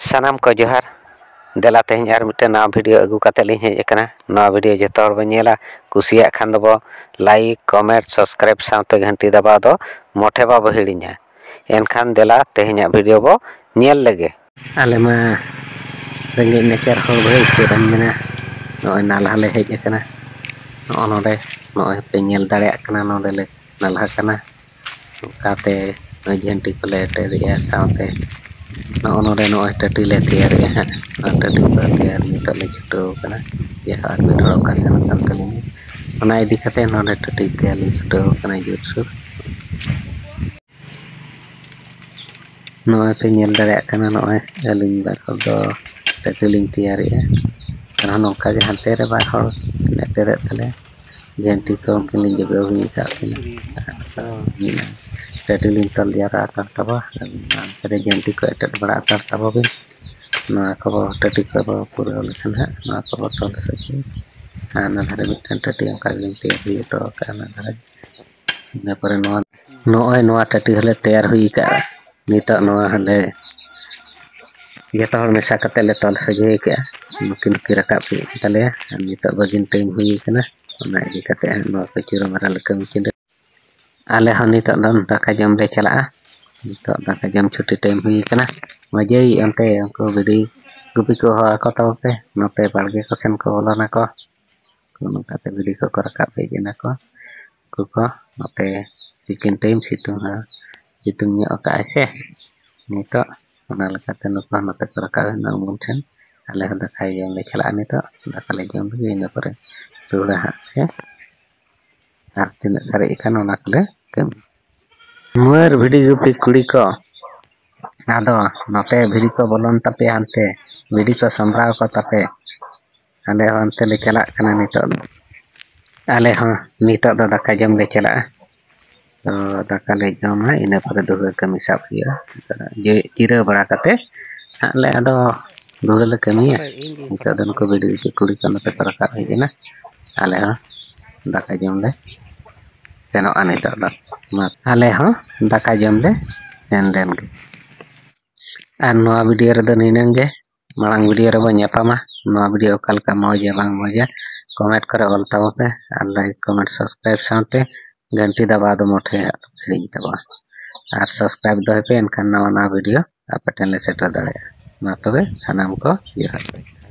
सानाम को जोहार देला तेहन आर मिटे नवा वीडियो अगू कते लिंग हेज एकना नवा वीडियो जतो हर बो नेला कुसिया खान दबो लाइक कमेंट सब्सक्राइब साउते घंटी दबा दो मोठे बाबो हिड़िया एनखान देला तेहन वीडियो बो नेल लगे आले मा रेंगे नेचर हर भाई चेरन मेना नय नाला ले हेज एकना नोडे नय पे नेल दाड़े एकना नोडे ले नाला कना काते घंटी को ले टेरिया साउते नोडे नय टटी ले तैयार है टटी को तैयार नित ले छुटो कना ये हाथ में थोड़ा का सन कन तलिनी ओना इदी कते नोडे टटी तैयार ले छुटो कना जोरसुर नय पे नेल दाड़े कना नय अलिंग बार दो टटी लिंग तैयार है कना नोका के हाते रे बार हर ने पेरे तले घंटी को उनके लिए जगह हुई का टटी लिंग तल दिया तबा तेरे घंटी को एटट बड़ा तबा भी ना को टटी को पूरा लेखन है ना को तल सके ना धरे मिटन टटी उनका लिंग तैयार हुई तो काना धरे ने पर नोय नोआ टटी हले तैयार हुई का निता नोआ हले जतो मेसा कते ले तल सजे के नुकिन की रकाब के तले निता बगिन टाइम हुई कना ओना इदी कते नो को चिरो मारा लका मिचिन आले हन निता दन दाका जम ले चला निता दाका जम छुट्टी टाइम हुई कना मजेई अंते उनको बिडी गुपी को को तो पे नोते बाड़गे को सेन को बोलना को नोकाते बिडी को रकाब भेजना को नोते चिकन टाइम सितुंग न्यो का से निता ओना लकाते नुको नोते को रकाब न मुनठन आले दाका जम ले चला निता दाका ले जम भी इन पर रुड़ा है आर तीन सारे इकान ओना कले कमी मुर भिडी गुपी कुड़ी को आदो नोते भिडी को बोलन तपे अंते भिडी को संभराव को तपे आले अंते ले चला कना नितो आले हां नितो दो दाका जम ले चला तो दाका ले जमा इन पर दुगा कमी साब हिया जे जिरा बड़ा कते आले आदो दुगा ले कमी नितो दन को भिडी कुड़ी को नोते पर का हेजना आले हां दाका जम ले सेनो अनिता आले हां दाका जम ले सेन लेन गे आर नवा वीडियो रे निनंगे मांग वीडियो रे बन्यापामा नवा वीडियो कलका मौजा बांग मौजा कमेंट करे ऑल तब पे आर लाइक कमेंट सब्सक्राइब साथे घंटी दबा दो मोठे हिड़ी तबा आर सब्सक्राइब दो पे एनखान नवा वीडियो आपे टेन ले सेटर दाड़े मा तबे सनाम को जोहार।